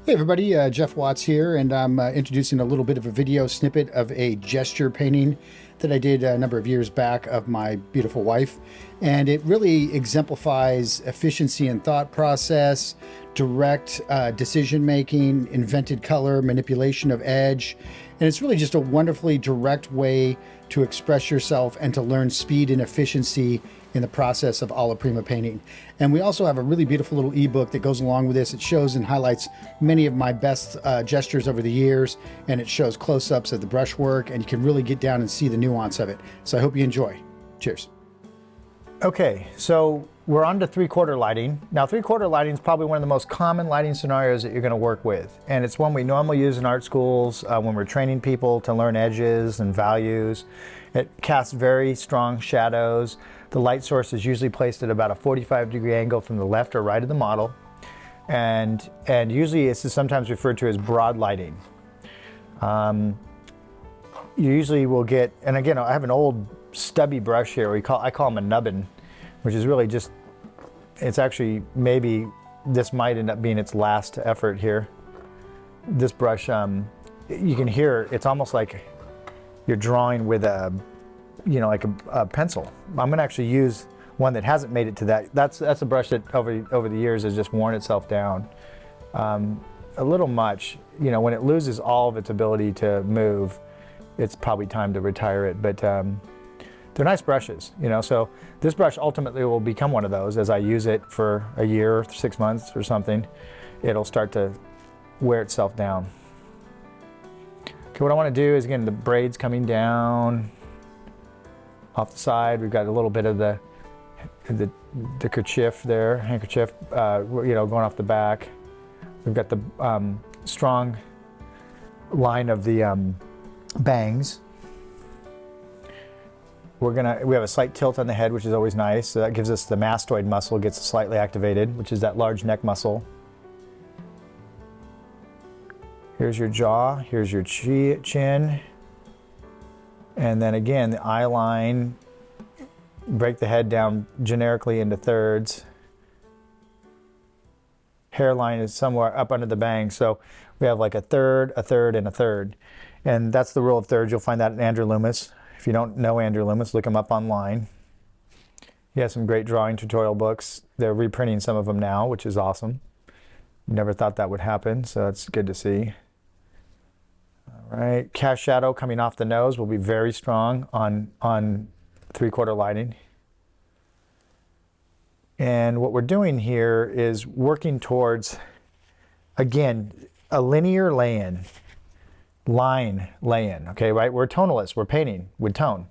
Hey everybody, Jeff Watts here, and I'm introducing a little bit of a video snippet of a gesture painting that I did a number of years back of my beautiful wife. And it really exemplifies efficiency in thought process, direct decision making, invented color, manipulation of edge. And it's really just a wonderfully direct way to express yourself and to learn speed and efficiency in the process of alla prima painting. And we also have a really beautiful little ebook that goes along with this. It shows and highlights many of my best gestures over the years, and it shows close-ups of the brushwork, and you can really get down and see the nuance of it. So I hope you enjoy. Cheers. Okay, so we're on to three-quarter lighting. Now, three-quarter lighting is probably one of the most common lighting scenarios that you're going to work with, and it's one we normally use in art schools when we're training people to learn edges and values. It casts very strong shadows. The light source is usually placed at about a 45-degree angle from the left or right of the model, and usually this is sometimes referred to as broad lighting. You usually will get, and again, I have an old stubby brush here. I call them a nubbin, which is really just, it's actually, maybe this might end up being its last effort here. This brush, you can hear, it's almost like you're drawing with a, like a pencil. I'm gonna actually use one that hasn't made it to that. That's a brush that over the years has just worn itself down a little much. When it loses all of its ability to move, it's probably time to retire it. But they're nice brushes, so this brush ultimately will become one of those. As I use it for a year, 6 months or something, it'll start to wear itself down. Okay, what I want to do is, again, the braids coming down off the side. We've got a little bit of the handkerchief going off the back. We've got the strong line of the bangs. We have a slight tilt on the head, which is always nice. So that gives us the mastoid muscle gets slightly activated, which is that large neck muscle. Here's your jaw, here's your chin. And then again, the eye line, break the head down generically into thirds. Hairline is somewhere up under the bang. So we have like a third, and a third. And that's the rule of thirds. You'll find that in Andrew Loomis. If you don't know Andrew Loomis, look him up online. He has some great drawing tutorial books. They're reprinting some of them now, which is awesome. Never thought that would happen, so that's good to see. All right, cast shadow coming off the nose will be very strong on three-quarter lighting. And what we're doing here is working towards, again, a linear lay-in. Line lay-in, okay, right? We're tonalists, we're painting with tone.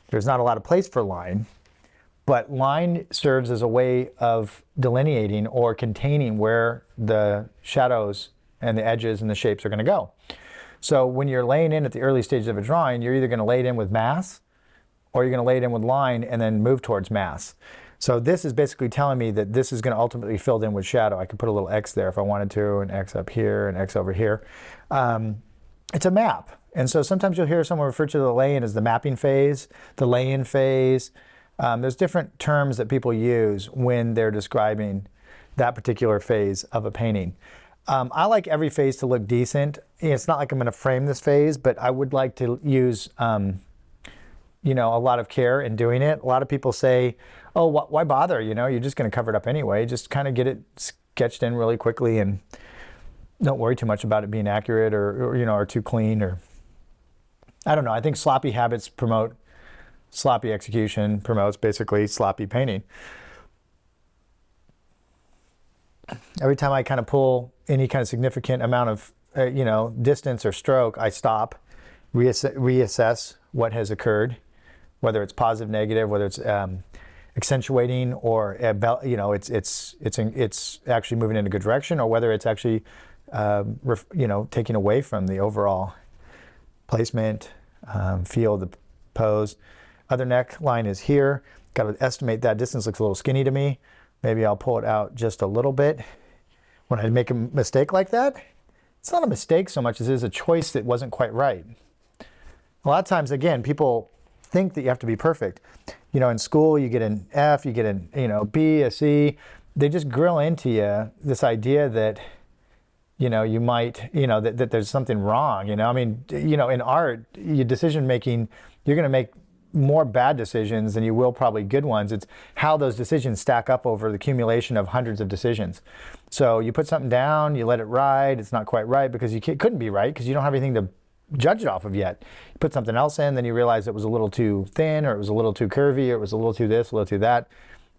There's not a lot of place for line, but line serves as a way of delineating or containing where the shadows and the edges and the shapes are going to go. So when you're laying in at the early stages of a drawing, you're either going to lay it in with mass, or you're going to lay it in with line and then move towards mass. So this is basically telling me that this is going to ultimately be filled in with shadow. I could put a little X there if I wanted to, an X up here, an X over here. It's a map. And so sometimes you'll hear someone refer to the lay-in as the mapping phase, the lay-in phase. There's different terms that people use when they're describing that particular phase of a painting. I like every phase to look decent. It's not like I'm going to frame this phase, but I would like to use a lot of care in doing it. A lot of people say, oh, why bother? You're just going to cover it up anyway. Just kind of get it sketched in really quickly and don't worry too much about it being accurate or too clean, or I don't know. I think sloppy habits promote sloppy execution, promotes basically sloppy painting. Every time I kind of pull any kind of significant amount of distance or stroke, I stop, reassess what has occurred, whether it's positive, negative, whether it's accentuating or it's actually moving in a good direction, or whether it's actually taking away from the overall placement, feel, the pose. Other neckline is here. Got to estimate that distance. Looks a little skinny to me. Maybe I'll pull it out just a little bit. When I make a mistake like that, it's not a mistake so much as it is a choice that wasn't quite right. A lot of times, again, people think that you have to be perfect. In school, you get an F, you get an B, a C. They just grill into you this idea that you might, that there's something wrong, I mean, in art, your decision making, you're going to make more bad decisions than you will probably good ones. It's how those decisions stack up over the accumulation of hundreds of decisions. So you put something down, you let it ride, it's not quite right because couldn't be right because you don't have anything to judge it off of yet. You put something else in, then you realize it was a little too thin, or it was a little too curvy, or it was a little too this, a little too that,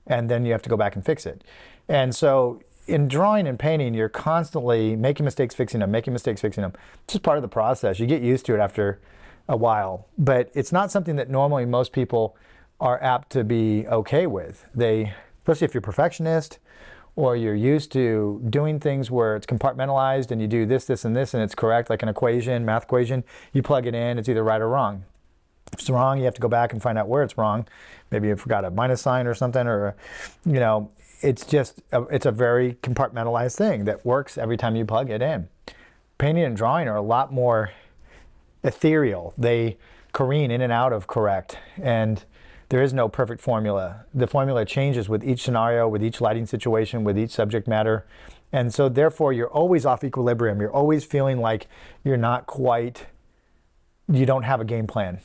and then you have to go back and fix it. And so in drawing and painting, you're constantly making mistakes, fixing them, making mistakes, fixing them. It's just part of the process. You get used to it after a while, but it's not something that normally most people are apt to be okay with. Especially if you're a perfectionist, or you're used to doing things where it's compartmentalized and you do this, this, and this, and it's correct, like an equation, math equation, you plug it in, it's either right or wrong. If it's wrong, you have to go back and find out where it's wrong. Maybe you forgot a minus sign or something, or, it's a very compartmentalized thing that works every time you plug it in. Painting and drawing are a lot more ethereal. They careen in and out of correct, and there is no perfect formula. The formula changes with each scenario, with each lighting situation, with each subject matter, and so therefore you're always off equilibrium. You're always feeling like you don't have a game plan,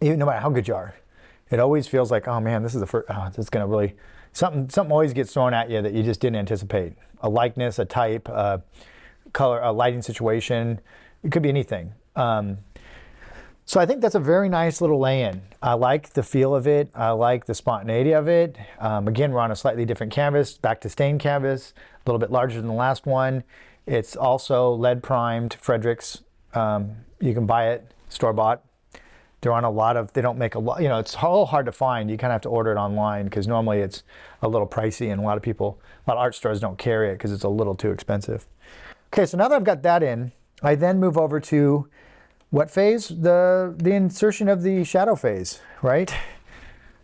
even no matter how good you are. It always feels like, oh man, this is the first. Oh, this is gonna really something always gets thrown at you that you just didn't anticipate. A likeness, a type, a color, a lighting situation. It could be anything. So I think that's a very nice little lay-in. I like the feel of it. I like the spontaneity of it. Again, we're on a slightly different canvas, back to stained canvas, a little bit larger than the last one. It's also lead primed Fredericks. You can buy it store-bought. They're on they don't make a lot, it's all hard to find. You kind of have to order it online because normally it's a little pricey, and a lot of art stores don't carry it because it's a little too expensive. Okay, so now that I've got that in, I then move over to what phase? The insertion of the shadow phase, right?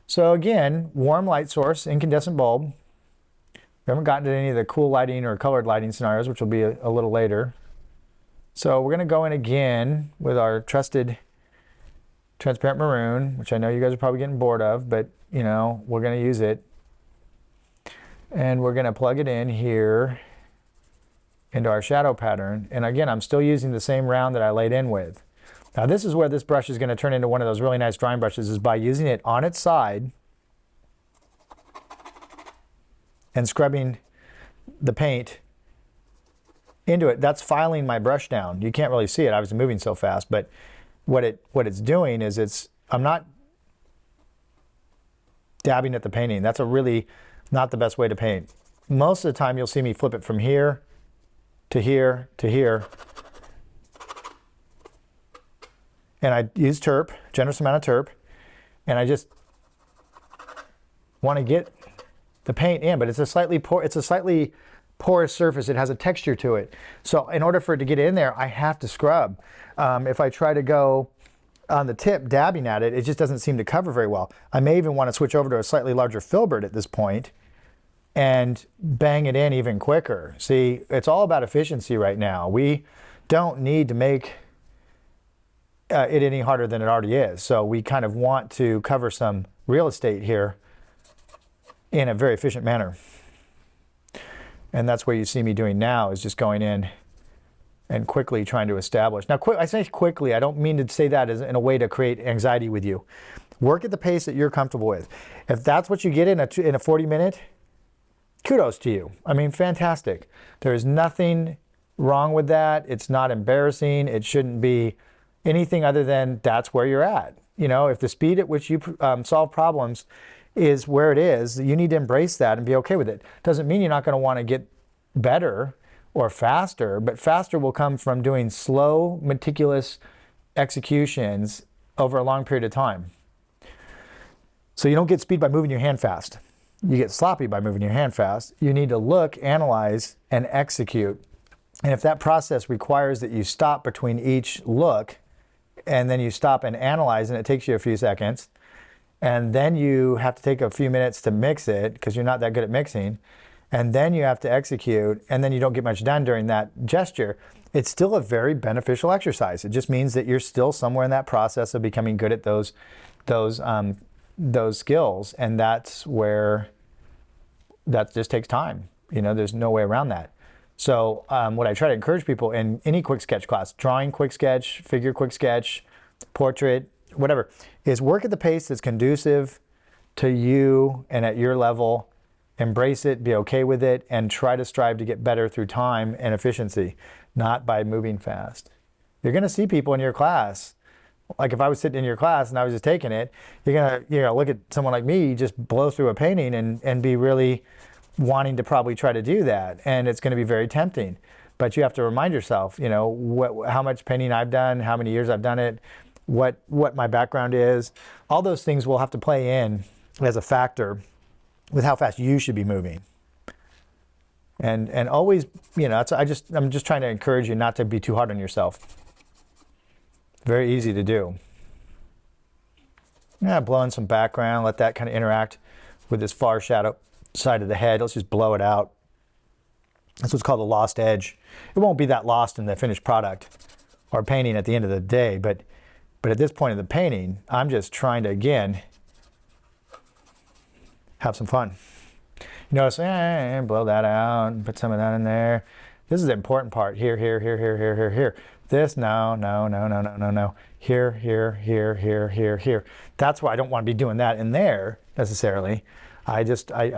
So again, warm light source, incandescent bulb. We haven't gotten to any of the cool lighting or colored lighting scenarios, which will be a little later. So we're going to go in again with our trusted transparent maroon, which I know you guys are probably getting bored of, but we're going to use it. And we're going to plug it in here into our shadow pattern. And again, I'm still using the same round that I laid in with. Now this is where this brush is going to turn into one of those really nice drawing brushes, is by using it on its side and scrubbing the paint into it. That's filing my brush down. You can't really see it, I was moving so fast, but what it's doing is I'm not dabbing at the painting. That's a really not the best way to paint. Most of the time you'll see me flip it from here to here to here. And I use terp, generous amount of terp, and I just want to get the paint in, but it's a slightly porous surface. It has a texture to it. So in order for it to get in there, I have to scrub. If I try to go on the tip dabbing at it, it just doesn't seem to cover very well. I may even want to switch over to a slightly larger filbert at this point and bang it in even quicker. See, it's all about efficiency right now. We don't need to make it any harder than it already is. So we kind of want to cover some real estate here in a very efficient manner. And that's what you see me doing now, is just going in and quickly trying to establish. Now, I say quickly, I don't mean to say that as in a way to create anxiety with you. Work at the pace that you're comfortable with. If that's what you get in a 40-minute, kudos to you. I mean, fantastic. There's nothing wrong with that. It's not embarrassing. It shouldn't be anything other than that's where you're at. If the speed at which you solve problems is where it is, you need to embrace that and be okay with it. Doesn't mean you're not going to want to get better or faster, but faster will come from doing slow, meticulous executions over a long period of time. So you don't get speed by moving your hand fast. You get sloppy by moving your hand fast. You need to look, analyze, and execute. And if that process requires that you stop between each look, and then you stop and analyze, and it takes you a few seconds, and then you have to take a few minutes to mix it because you're not that good at mixing, and then you have to execute, and then you don't get much done during that gesture, it's still a very beneficial exercise. It just means that you're still somewhere in that process of becoming good at those skills, and that's where that just takes time. There's no way around that. So what I try to encourage people in any quick sketch class, drawing quick sketch, figure quick sketch, portrait, whatever, is work at the pace that's conducive to you and at your level. Embrace it, be okay with it, and try to strive to get better through time and efficiency, not by moving fast. You're going to see people in your class. Like if I was sitting in your class and I was just taking it, you're going to look at someone like me just blow through a painting and be really wanting to probably try to do that. And it's going to be very tempting. But you have to remind yourself, how much painting I've done, how many years I've done it, what my background is. All those things will have to play in as a factor with how fast you should be moving. And always, I'm just trying to encourage you not to be too hard on yourself. Very easy to do. Yeah, blow in some background, let that kind of interact with this far shadow side of the head. Let's just blow it out. That's what's called a lost edge. It won't be that lost in the finished product or painting at the end of the day, but at this point of the painting, I'm just trying to, again, have some fun. You notice, blow that out and put some of that in there. This is the important part. Here. This, no. Here. That's why I don't want to be doing that in there necessarily. I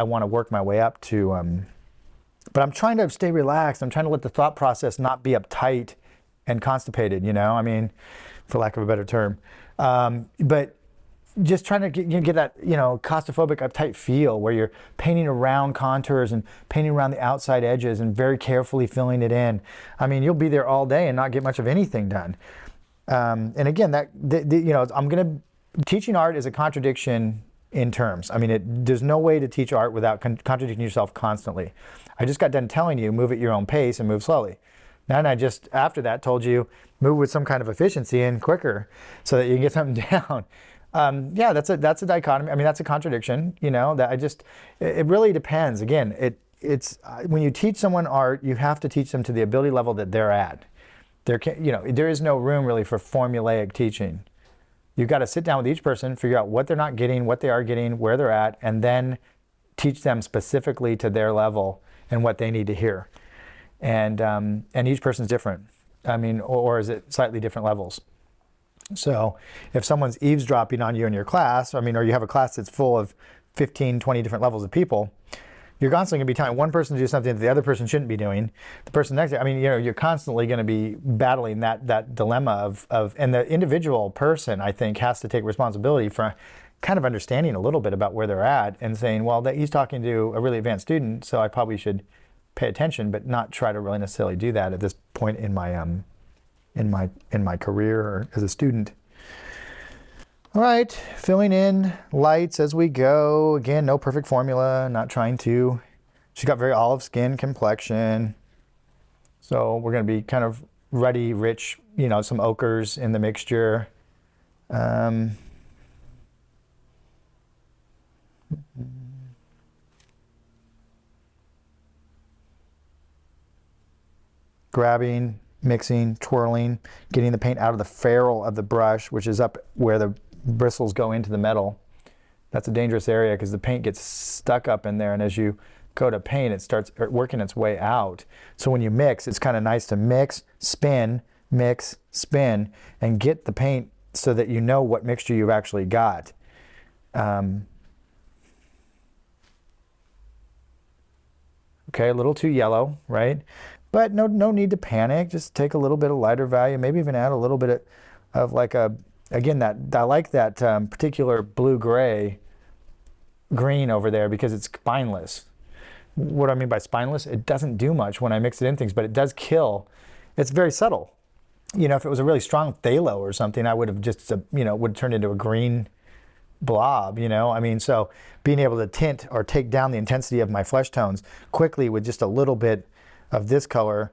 want to work my way up to, but I'm trying to stay relaxed. I'm trying to let the thought process not be uptight and constipated, for lack of a better term. But just trying to get that, claustrophobic, uptight feel where you're painting around contours and painting around the outside edges and very carefully filling it in. I mean, you'll be there all day and not get much of anything done. And again, teaching art is a contradiction in terms. I mean, there's no way to teach art without contradicting yourself constantly. I just got done telling you, move at your own pace and move slowly. Then I just, after that, told you, move with some kind of efficiency and quicker so that you can get something down. That's a dichotomy. I mean, that's a contradiction, it really depends. Again, it's when you teach someone art, you have to teach them to the ability level that they're at. There is no room really for formulaic teaching. You've got to sit down with each person, figure out what they're not getting, what they are getting, where they're at, and then teach them specifically to their level and what they need to hear. And each person's different. I mean, or is it slightly different levels? So if someone's eavesdropping on you in your class, or you have a class that's full of 15, 20 different levels of people, you're constantly going to be telling one person to do something that the other person shouldn't be doing. The person next to you, you're constantly going to be battling that dilemma of, and the individual person, I think, has to take responsibility for kind of understanding a little bit about where they're at and saying, well, he's talking to a really advanced student, so I probably should pay attention, but not try to really necessarily do that at this point in my career or as a student. All right, filling in lights as we go. Again, no perfect formula, not trying to. She's got very olive skin complexion. So we're going to be kind of ruddy, rich, some ochres in the mixture. Grabbing, mixing, twirling, getting the paint out of the ferrule of the brush, which is up where the bristles go into the metal. That's a dangerous area because the paint gets stuck up in there, and as you go to paint, it starts working its way out. So when you mix, it's kind of nice to mix, spin, and get the paint so that you know what mixture you've actually got. Okay, a little too yellow, right? But no need to panic. Just take a little bit of lighter value, maybe even add a little bit of like I like that particular blue-gray green over there because it's spineless. What I mean by spineless, it doesn't do much when I mix it in things, but it does kill. It's very subtle. If it was a really strong phthalo or something, I would have just, would turn into a green blob, so being able to tint or take down the intensity of my flesh tones quickly with just a little bit of this color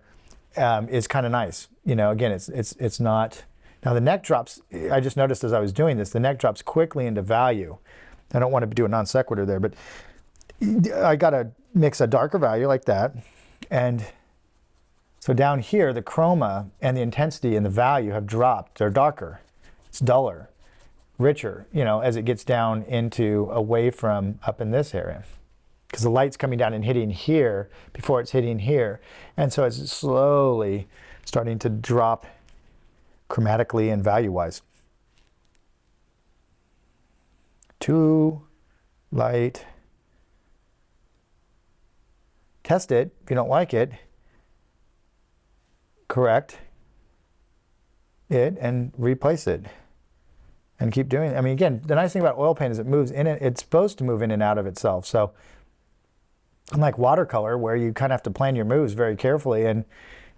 is kind of nice. Again, it's not. Now the neck drops, I just noticed as I was doing this, the neck drops quickly into value. I don't want to do a non sequitur there, but I got to mix a darker value like that. And so down here, the chroma and the intensity and the value have dropped. They're darker. It's duller, richer, as it gets down into away from up in this area. because the light's coming down and hitting here before it's hitting here. And so it's slowly starting to drop chromatically and value-wise. Too light. Test it. If you don't like it, correct it and replace it. And keep doing it. I mean, again, the nice thing about oil paint is it moves in it. It's supposed to move in and out of itself. So unlike watercolor, where you kind of have to plan your moves very carefully, and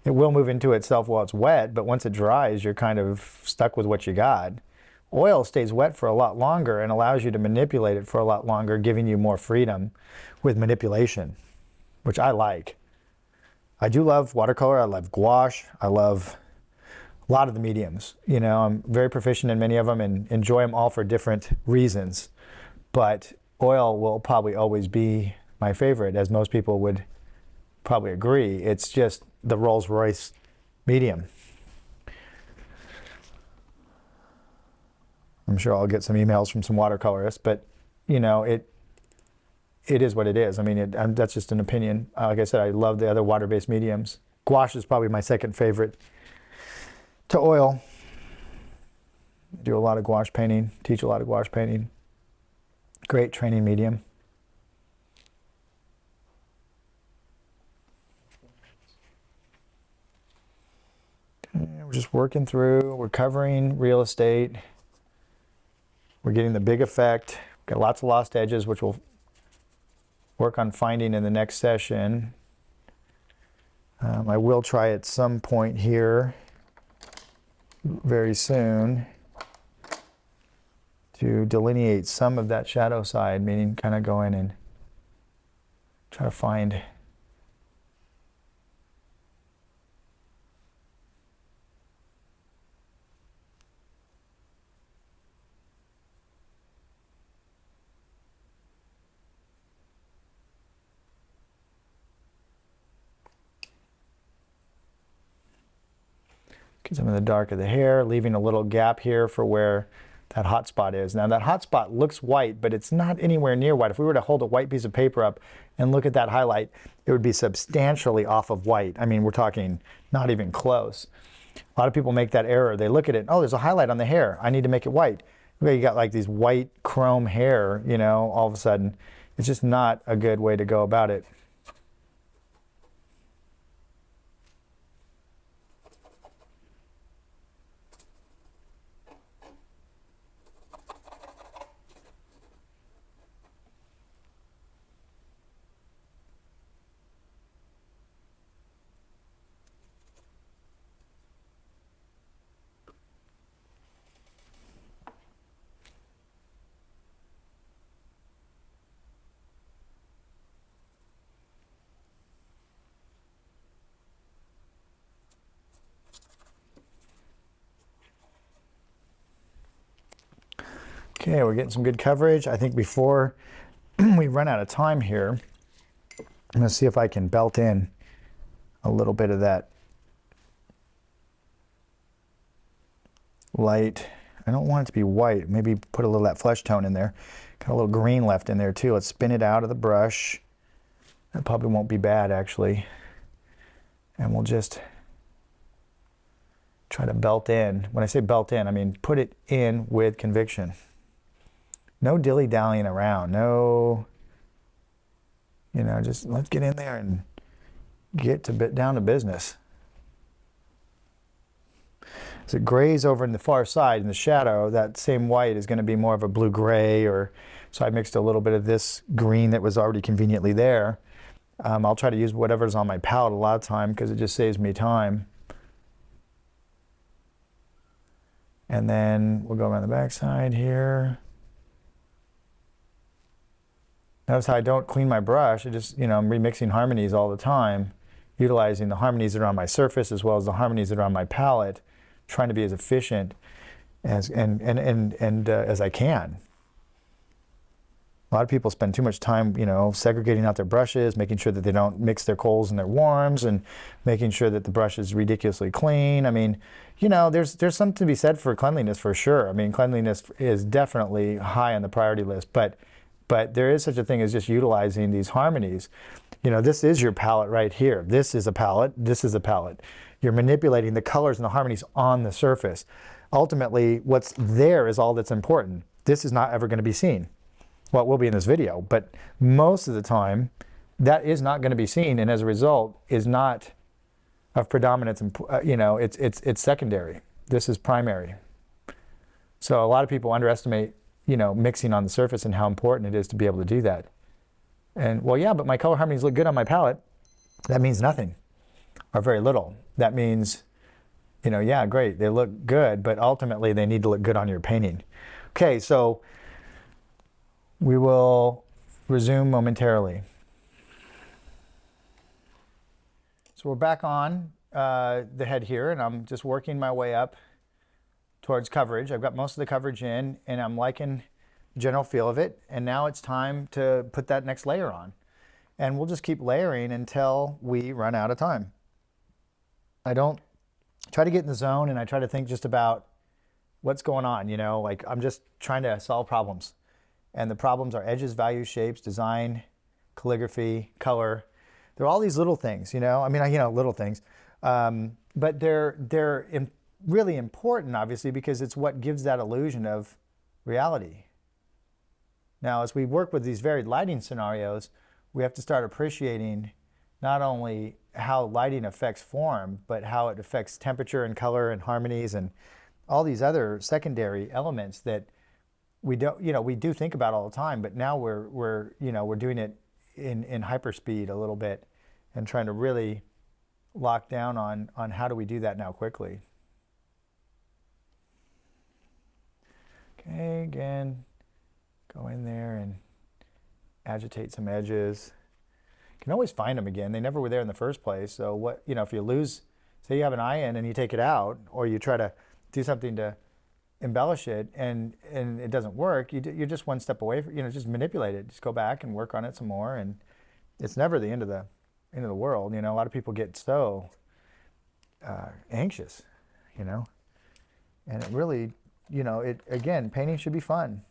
it will move into itself while it's wet, but once it dries, you're kind of stuck with what you got. Oil stays wet for a lot longer and allows you to manipulate it for a lot longer, giving you more freedom with manipulation, which I like. I do love watercolor. I love gouache. I love a lot of the mediums. You know, I'm very proficient in many of them and enjoy them all for different reasons. But oil will probably always be my favorite, as most people would probably agree. It's just the Rolls-Royce medium. I'm sure I'll get some emails from some watercolorists, but you know, it is what it is. I mean, that's just an opinion. Like I said, I love the other water-based mediums. Gouache is probably my second favorite to oil. Do a lot of gouache painting, teach a lot of gouache painting. Great training medium. Okay, we're just working through, we're covering real estate. We're getting the big effect. Got lots of lost edges, which we'll work on finding in the next session. I will try at some point here very soon to delineate some of that shadow side, meaning kind of go in and try to find some of the dark of the hair, leaving a little gap here for where that hot spot is. Now that hot spot looks white, but it's not anywhere near white. If we were to hold a white piece of paper up and look at that highlight, it would be substantially off of white. I mean, we're talking not even close. A lot of people make that error. They look at it, oh, there's a highlight on the hair. I need to make it white. Okay, you got like these white chrome hair, you know, all of a sudden. It's just not a good way to go about it. Okay, we're getting some good coverage. I think before we run out of time here, I'm going to see if I can belt in a little bit of that light. I don't want it to be white. Maybe put a little of that flesh tone in there. Got a little green left in there too. Let's spin it out of the brush. That probably won't be bad actually. And we'll just try to belt in. When I say belt in, I mean put it in with conviction. No dilly-dallying around. No, you know, just let's get in there and get down to business. As it grays over in the far side in the shadow, that same white is going to be more of a blue-gray, or so I mixed a little bit of this green that was already conveniently there. I'll try to use whatever's on my palette a lot of time because it just saves me time. And then we'll go around the back side here. Notice how I don't clean my brush. I just, you know, I'm remixing harmonies all the time, utilizing the harmonies that are on my surface as well as the harmonies that are on my palette, trying to be as efficient as as I can. A lot of people spend too much time, you know, segregating out their brushes, making sure that they don't mix their kohls and their warms, and making sure that the brush is ridiculously clean. I mean, you know, there's something to be said for cleanliness for sure. I mean, cleanliness is definitely high on the priority list, but But there is such a thing as just utilizing these harmonies. You know, this is your palette right here. This is a palette. This is a palette. You're manipulating the colors and the harmonies on the surface. Ultimately, what's there is all that's important. This is not ever going to be seen. Well, it will be in this video, but most of the time, that is not going to be seen, and as a result, is not of predominance. You know, it's secondary. This is primary. So a lot of people underestimate, you know, mixing on the surface and how important it is to be able to do that. And well, yeah, but my color harmonies look good on my palette. That means nothing, or very little. That means, you know, yeah, great, they look good, but ultimately they need to look good on your painting. Okay, so we will resume momentarily. So we're back on the head here, and I'm just working my way up towards coverage. I've got most of the coverage in, and I'm liking the general feel of it. And now it's time to put that next layer on. And we'll just keep layering until we run out of time. I don't try to get in the zone, and I try to think just about what's going on, you know, like I'm just trying to solve problems. And the problems are edges, values, shapes, design, calligraphy, color. There are all these little things, you know, I mean, you know, little things. But they're really important, obviously, because it's what gives that illusion of reality. Now, as we work with these varied lighting scenarios, we have to start appreciating not only how lighting affects form, but how it affects temperature and color and harmonies and all these other secondary elements that we don't, you know, we do think about all the time, but now we're doing it in hyperspeed a little bit and trying to really lock down on how do we do that now quickly. Okay, again, go in there and agitate some edges. You can always find them again. They never were there in the first place. So what, you know, if you lose, say you have an eye in and you take it out, or you try to do something to embellish it and it doesn't work, you're just one step away from, you know, just manipulate it. Just go back and work on it some more, and it's never the end of the world. You know, a lot of people get so anxious, you know, and it really, you know, again, painting should be fun.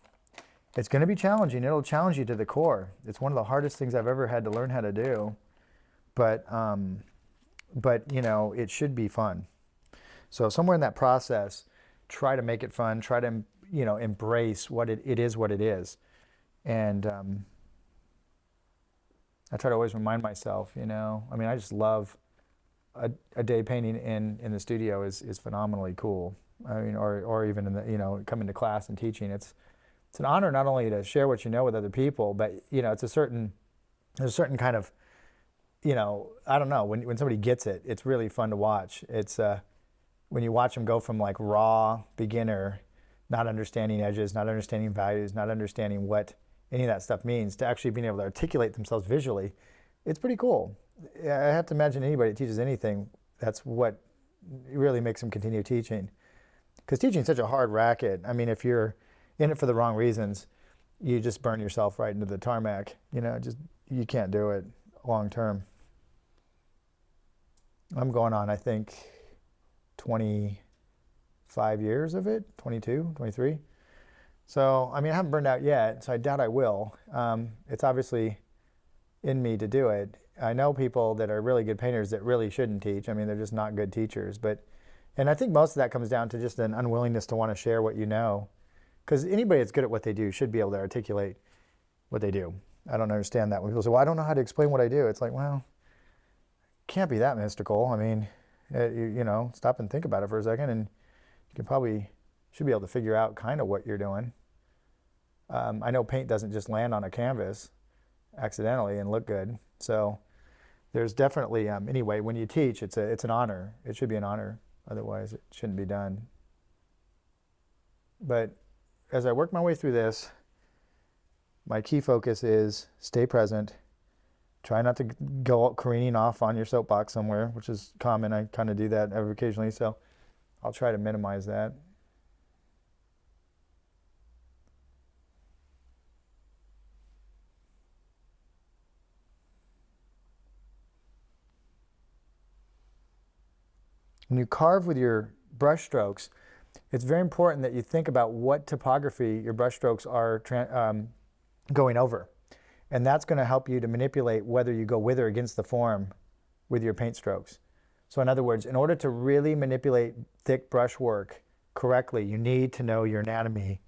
It's going to be challenging. It'll challenge you to the core. It's one of the hardest things I've ever had to learn how to do, but you know, it should be fun. So somewhere in that process, try to make it fun. Try to, you know, embrace what it is, what it is, and I try to always remind myself, you know, I mean, I just love a day painting in the studio is phenomenally cool. I mean, or even in the, you know, coming to class and teaching, it's an honor not only to share what you know with other people, but, you know, there's a certain kind of, you know, I don't know, when somebody gets it, it's really fun to watch. It's when you watch them go from like raw beginner, not understanding edges, not understanding values, not understanding what any of that stuff means, to actually being able to articulate themselves visually, it's pretty cool. I have to imagine anybody that teaches anything, that's what really makes them continue teaching. Because teaching is such a hard racket. I mean, if you're in it for the wrong reasons, you just burn yourself right into the tarmac. You know, just, you can't do it long term. I'm going on, I think, 25 years of it, 22, 23. So, I mean, I haven't burned out yet, so I doubt I will. It's obviously in me to do it. I know people that are really good painters that really shouldn't teach. I mean, they're just not good teachers. And I think most of that comes down to just an unwillingness to want to share what you know. Because anybody that's good at what they do should be able to articulate what they do. I don't understand that. When people say, well, I don't know how to explain what I do. It's like, well, it can't be that mystical. I mean, you know, stop and think about it for a second, and you should be able to figure out kind of what you're doing. I know paint doesn't just land on a canvas accidentally and look good. So there's definitely, anyway, when you teach, it's an honor. It should be an honor. Otherwise, it shouldn't be done. But as I work my way through this, my key focus is stay present. Try not to go careening off on your soapbox somewhere, which is common. I kind of do that occasionally, so I'll try to minimize that. When you carve with your brush strokes, it's very important that you think about what topography your brush strokes are going over. And that's going to help you to manipulate whether you go with or against the form with your paint strokes. So in other words, in order to really manipulate thick brush work correctly, you need to know your anatomy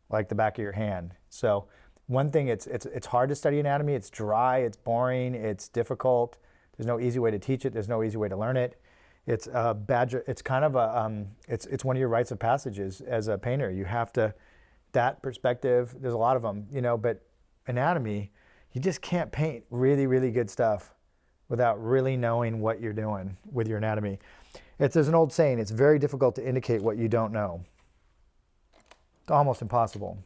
like the back of your hand. So one thing, it's hard to study anatomy. It's dry, it's boring, it's difficult. There's no easy way to teach it. There's no easy way to learn it. It's a badger. It's kind of a it's one of your rites of passages as a painter. You have to, that perspective. There's a lot of them, but anatomy, you just can't paint really, really good stuff without really knowing what you're doing with your anatomy. There's an old saying, it's very difficult to indicate what you don't know. It's almost impossible.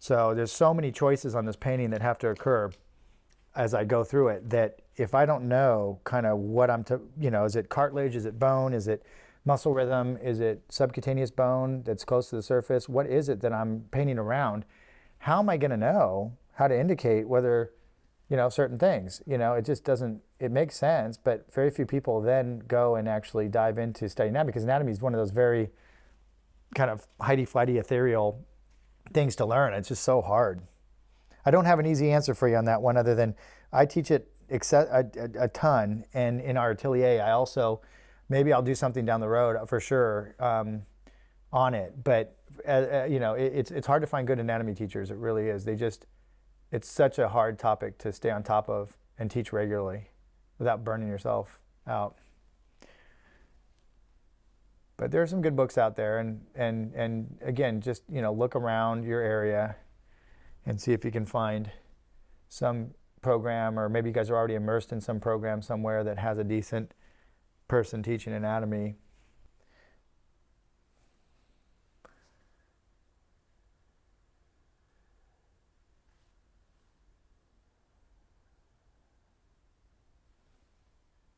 So there's so many choices on this painting that have to occur as I go through it, that if I don't know kind of what is it cartilage, is it bone, is it muscle rhythm, is it subcutaneous bone that's close to the surface, what is it that I'm painting around? How am I going to know how to indicate whether, certain things? It just doesn't, it makes sense, but very few people then go and actually dive into studying anatomy, because anatomy is one of those very kind of highty-flighty, ethereal things to learn. It's just so hard. I don't have an easy answer for you on that one, other than I teach it a ton, and in our atelier, I also, maybe I'll do something down the road for sure on it. But it's hard to find good anatomy teachers. It really is. It's such a hard topic to stay on top of and teach regularly without burning yourself out. But there are some good books out there, and again, just look around your area and see if you can find some program, or maybe you guys are already immersed in some program somewhere that has a decent person teaching anatomy.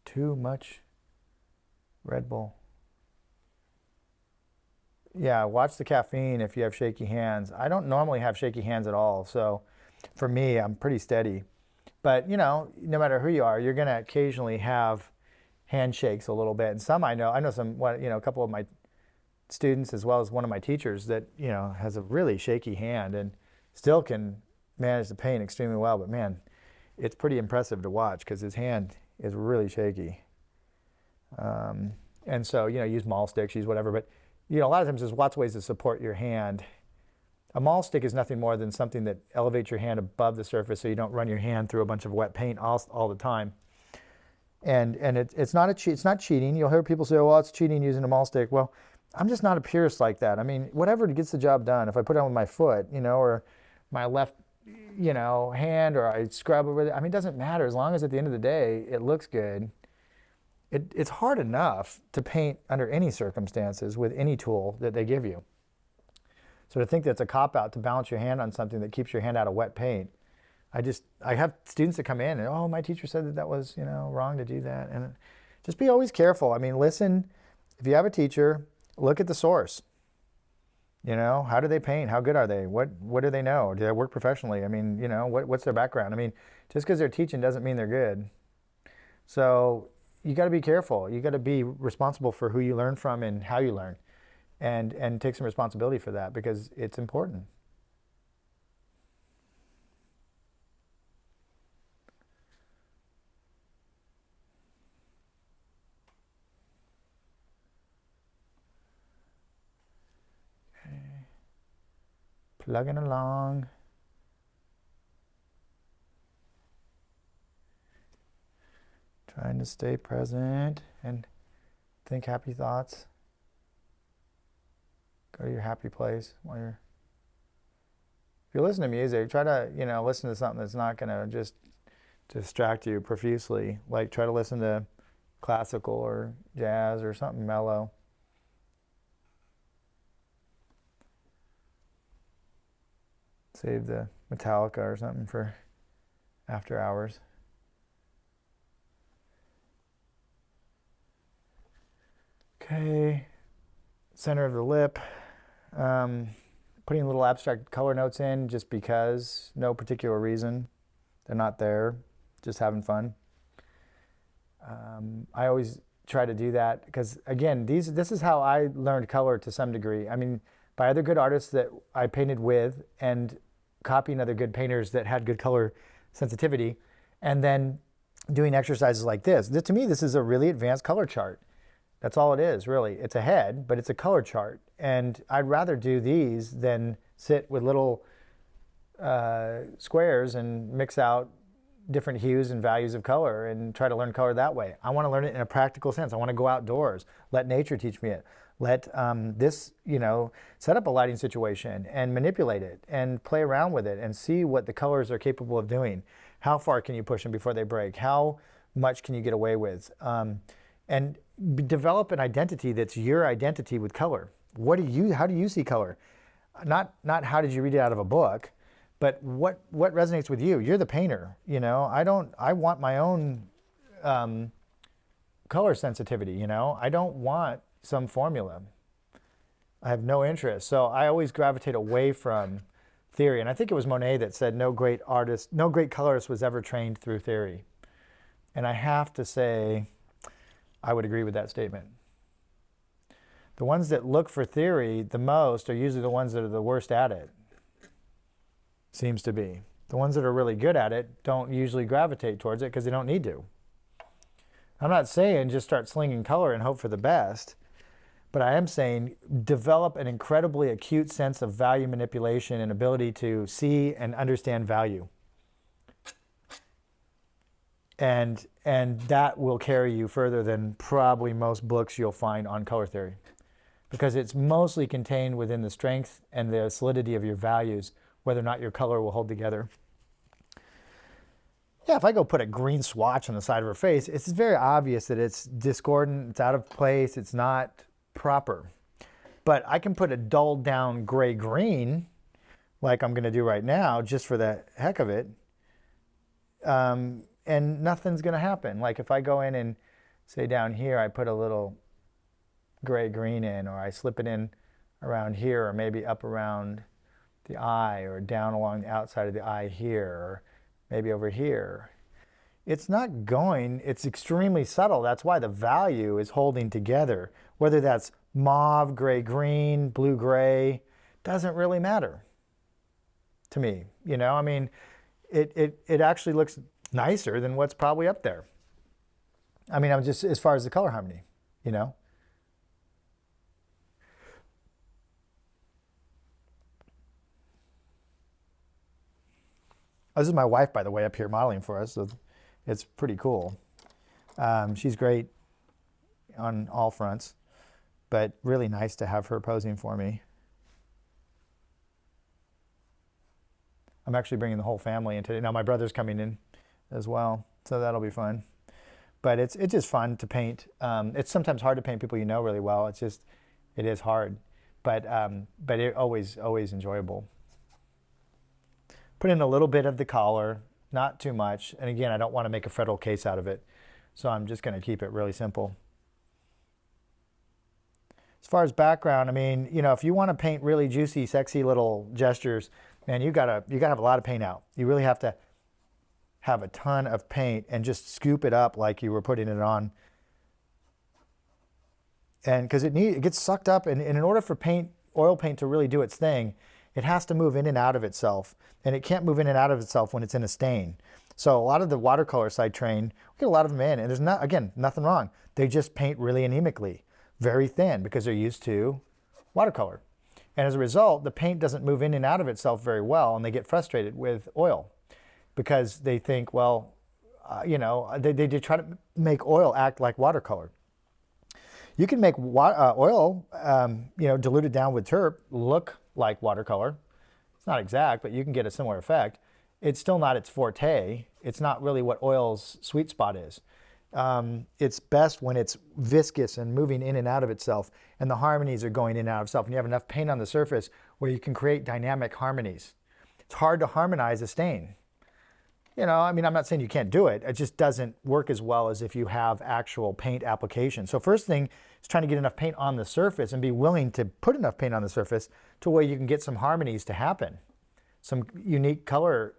Too much Red Bull. Yeah, watch the caffeine if you have shaky hands. I don't normally have shaky hands at all, so for me, I'm pretty steady. But no matter who you are, you're going to occasionally have handshakes a little bit. And some I know some, a couple of my students, as well as one of my teachers, that has a really shaky hand and still can manage the paint extremely well. But man, it's pretty impressive to watch because his hand is really shaky. And so use maul sticks, use whatever. But a lot of times there's lots of ways to support your hand. A maul stick is nothing more than something that elevates your hand above the surface so you don't run your hand through a bunch of wet paint all the time. And it's not cheating. You'll hear people say, "Oh, well, it's cheating using a maul stick." Well, I'm just not a purist like that. I mean, whatever gets the job done. If I put it on with my foot, or my left, hand, or I scrub over it, I mean, it doesn't matter as long as at the end of the day it looks good. It's hard enough to paint under any circumstances with any tool that they give you. So to think that's a cop-out to balance your hand on something that keeps your hand out of wet paint, I have students that come in and, "Oh, my teacher said that was, wrong to do that." And just be always careful. I mean, listen, if you have a teacher, look at the source. How do they paint? How good are they? What do they know? Do they work professionally? I mean, what's their background? I mean, just because they're teaching doesn't mean they're good. So you got to be careful. You got to be responsible for who you learn from and how you learn, and take some responsibility for that, because it's important. Okay. Plugging along. Trying to stay present and think happy thoughts. Go to your happy place while you're. If you listen to music, try to listen to something that's not going to just distract you profusely. Like try to listen to classical or jazz or something mellow. Save the Metallica or something for after hours. Okay, center of the lip, putting little abstract color notes in just because, no particular reason. They're not there, just having fun. I always try to do that because, again, this is how I learned color to some degree. I mean, by other good artists that I painted with, and copying other good painters that had good color sensitivity, and then doing exercises like this. To me, this is a really advanced color chart. That's all it is, really. It's a head, but it's a color chart. And I'd rather do these than sit with little squares and mix out different hues and values of color and try to learn color that way. I want to learn it in a practical sense. I want to go outdoors, let nature teach me it. Let this, set up a lighting situation and manipulate it and play around with it and see what the colors are capable of doing. How far can you push them before they break? How much can you get away with? And develop an identity that's your identity with color. How do you see color? Not how did you read it out of a book, but what resonates with you? You're the painter, I want my own color sensitivity, I don't want some formula. I have no interest. So I always gravitate away from theory. And I think it was Monet that said no great colorist was ever trained through theory. And I have to say, I would agree with that statement. The ones that look for theory the most are usually the ones that are the worst at it. Seems to be. The ones that are really good at it don't usually gravitate towards it because they don't need to. I'm not saying just start slinging color and hope for the best, but I am saying develop an incredibly acute sense of value manipulation and ability to see and understand value. And that will carry you further than probably most books you'll find on color theory, because it's mostly contained within the strength and the solidity of your values, whether or not your color will hold together. Yeah, if I go put a green swatch on the side of her face, it's very obvious that it's discordant, it's out of place, it's not proper. But I can put a dulled down gray-green, like I'm going to do right now, just for the heck of it, and nothing's going to happen. Like if I go in and say down here, I put a little gray-green in, or I slip it in around here, or maybe up around the eye, or down along the outside of the eye here, or maybe over here. It's extremely subtle. That's why the value is holding together. Whether that's mauve, gray-green, blue-gray, doesn't really matter to me. It actually looks nicer than what's probably up there. I'm just, as far as the color harmony, This is my wife, by the way, up here modeling for us, so it's pretty cool. She's great on all fronts, but really nice to have her posing for me. I'm actually bringing the whole family in today. Now my brother's coming in as well, so that'll be fun. But it's just fun to paint. It's sometimes hard to paint people you know really well. It is hard, but it always enjoyable. Put in a little bit of the collar, not too much. And again, I don't want to make a federal case out of it, so I'm just going to keep it really simple. As far as background, if you want to paint really juicy, sexy little gestures, man, you gotta have a lot of paint out. You really have to have a ton of paint and just scoop it up like you were putting it on. And because it gets sucked up, and in order for oil paint to really do its thing, it has to move in and out of itself, and it can't move in and out of itself when it's in a stain. So a lot of the watercolors I train, we get a lot of them in, and there's nothing wrong. They just paint really anemically, very thin, because they're used to watercolor. And as a result, the paint doesn't move in and out of itself very well, and they get frustrated with oil because they think, they try to make oil act like watercolor. You can make oil, diluted down with terp, look like watercolor. It's not exact, but you can get a similar effect. It's still not its forte. It's not really what oil's sweet spot is. It's best when it's viscous and moving in and out of itself, and the harmonies are going in and out of itself, and you have enough paint on the surface where you can create dynamic harmonies. It's hard to harmonize a stain. I'm not saying you can't do it. It just doesn't work as well as if you have actual paint application. So first thing is trying to get enough paint on the surface and be willing to put enough paint on the surface to where you can get some harmonies to happen, some unique color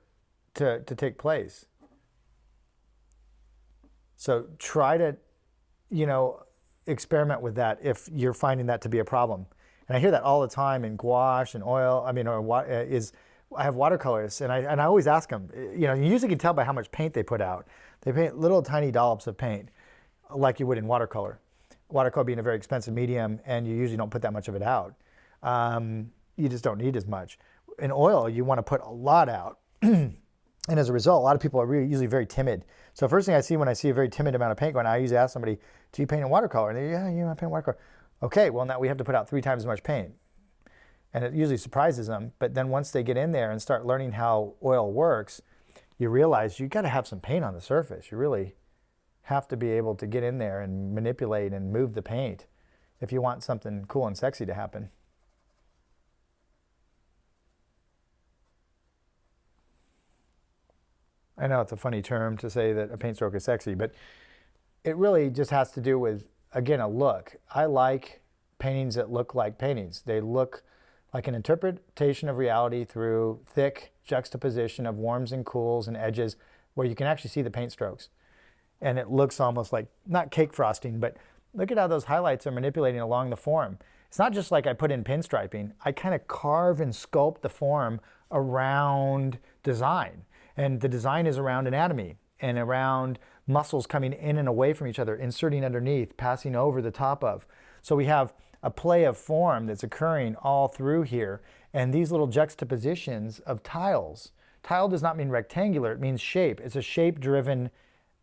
to take place. So try to, experiment with that if you're finding that to be a problem. And I hear that all the time in gouache and oil. I have watercolors, and I always ask them. You know, you usually can tell by how much paint they put out. They paint little tiny dollops of paint, like you would in watercolor. Watercolor being a very expensive medium, and you usually don't put that much of it out. You just don't need as much. In oil, you want to put a lot out. And as a result, a lot of people are usually very timid. So first thing I see when I see a very timid amount of paint going, I usually ask somebody, do you paint in watercolor? And they, yeah, I paint in watercolor. Okay, well now we have to put out 3 times as much paint. And it usually surprises them. But then once they get in there and start learning how oil works, you realize you got to have some paint on the surface. You really have to be able to get in there and manipulate and move the paint if you want something cool and sexy to happen. I know it's a funny term to say that a paint stroke is sexy, but it really just has to do with, again, a look. I like paintings that look like paintings. They look like an interpretation of reality through thick juxtaposition of warms and cools and edges where you can actually see the paint strokes. And it looks almost like, not cake frosting, but look at how those highlights are manipulating along the form. It's not just like I put in pinstriping. I kind of carve and sculpt the form around design. And the design is around anatomy and around muscles coming in and away from each other, inserting underneath, passing over the top of. So we have a play of form that's occurring all through here. And these little juxtapositions of tiles. Tile does not mean rectangular, it means shape. It's a shape-driven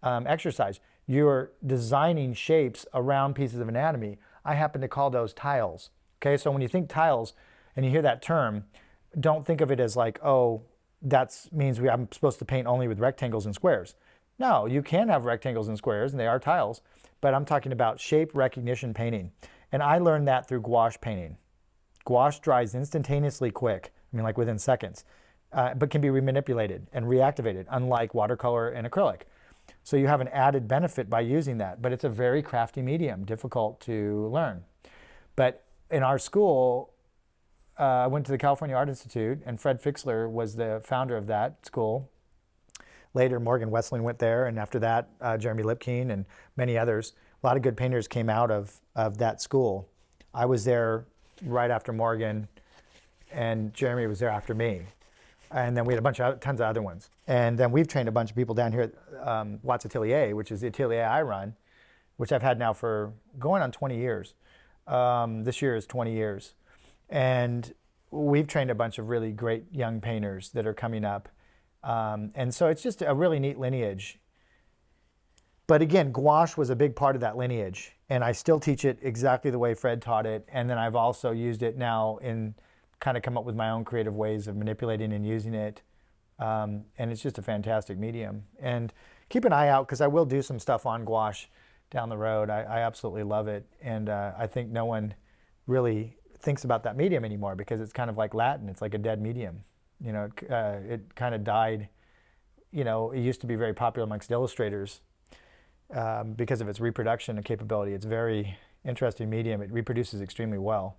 exercise. You're designing shapes around pieces of anatomy. I happen to call those tiles. Okay, so when you think tiles and you hear that term, don't think of it as like, oh, that means I'm supposed to paint only with rectangles and squares. No, you can have rectangles and squares, and they are tiles, but I'm talking about shape recognition painting. And I learned that through gouache painting. Gouache dries instantaneously quick, I mean like within seconds, but can be remanipulated and reactivated, unlike watercolor and acrylic. So you have an added benefit by using that, but it's a very crafty medium, difficult to learn. But in our school, I went to the California Art Institute, and Fred Fixler was the founder of that school. Later, Morgan Westling went there, and after that, Jeremy Lipkine and many others. A lot of good painters came out of that school. I was there right after Morgan, and Jeremy was there after me. And then we had tons of other ones. And then we've trained a bunch of people down here at Watts Atelier, which is the atelier I run, which I've had now for going on 20 years. This year is 20 years. And we've trained a bunch of really great young painters that are coming up. And so it's just a really neat lineage. But again, gouache was a big part of that lineage. And I still teach it exactly the way Fred taught it. And then I've also used it now in kind of come up with my own creative ways of manipulating and using it. And it's just a fantastic medium. And keep an eye out, because I will do some stuff on gouache down the road. I absolutely love it. And I think no one really thinks about that medium anymore, because it's kind of like Latin. It's like a dead medium. You know, it kind of died. You know, it used to be very popular amongst illustrators because of its reproduction and capability. It's a very interesting medium. It reproduces extremely well.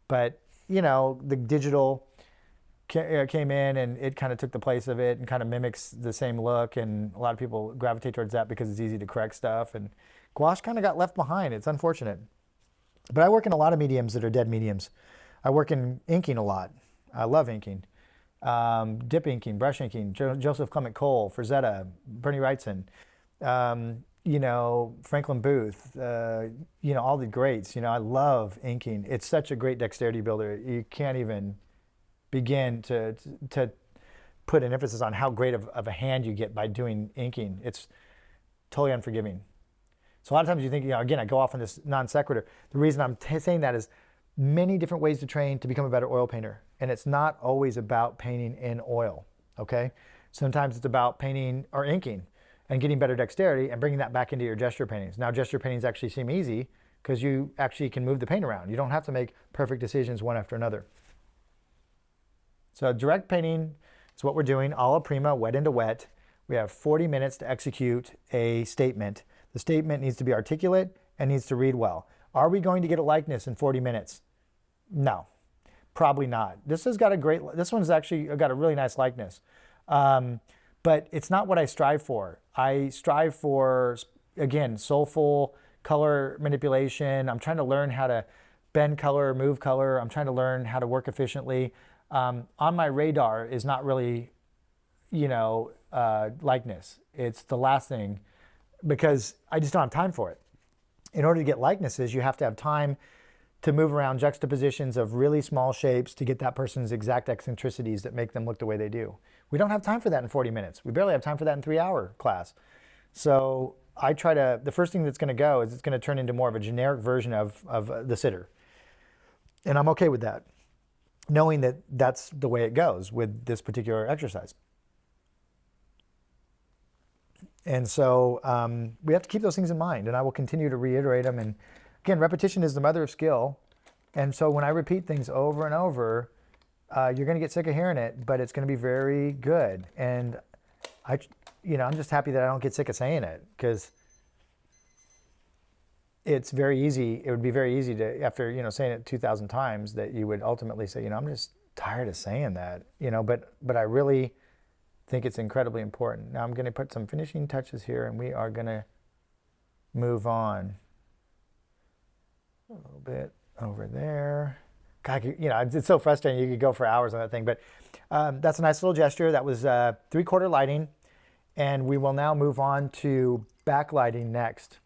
But, you know, the digital came in, and it kind of took the place of it and kind of mimics the same look. And a lot of people gravitate towards that because it's easy to correct stuff. And gouache kind of got left behind. It's unfortunate. But I work in a lot of mediums that are dead mediums. I work in inking a lot. I love inking. Dip inking, brush inking, Joseph Clement Cole, Frazetta, Bernie Wrightson, you know, Franklin Booth, you know, all the greats. You know, I love inking. It's such a great dexterity builder. You can't even begin to put an emphasis on how great of a hand you get by doing inking. It's totally unforgiving. So a lot of times you think, you know, again, I go off on this non sequitur. The reason I'm saying that is many different ways to train to become a better oil painter. And it's not always about painting in oil, okay? Sometimes it's about painting or inking and getting better dexterity and bringing that back into your gesture paintings. Now, gesture paintings actually seem easy because you actually can move the paint around. You don't have to make perfect decisions one after another. So direct painting is what we're doing, alla prima, wet into wet. We have 40 minutes to execute a statement. The statement needs to be articulate and needs to read well. Are we going to get a likeness in 40 minutes? No, probably not. This one's actually got a really nice likeness. But it's not what I strive for. I strive for, again, soulful color manipulation. I'm trying to learn how to bend color, move color. I'm trying to learn how to work efficiently. On my radar is not really, likeness. It's the last thing because I just don't have time for it. In order to get likenesses, you have to have time to move around juxtapositions of really small shapes to get that person's exact eccentricities that make them look the way they do. We don't have time for that in 40 minutes. We barely have time for that in 3-hour class. So I try to, the first thing that's going to go is it's going to turn into more of a generic version of the sitter. And I'm okay with that, knowing that that's the way it goes with this particular exercise. And so we have to keep those things in mind, and I will continue to reiterate them. And again, repetition is the mother of skill. And so when I repeat things over and over, you're going to get sick of hearing it, but it's going to be very good. And I'm just happy that I don't get sick of saying it, because it's very easy. It would be very easy to, after saying it 2,000 times, that you would ultimately say, I'm just tired of saying that. But I really think it's incredibly important. Now I'm going to put some finishing touches here, and we are going to move on a little bit over there. God, it's so frustrating. You could go for hours on that thing, but that's a nice little gesture. That was 3/4 lighting, and we will now move on to backlighting next.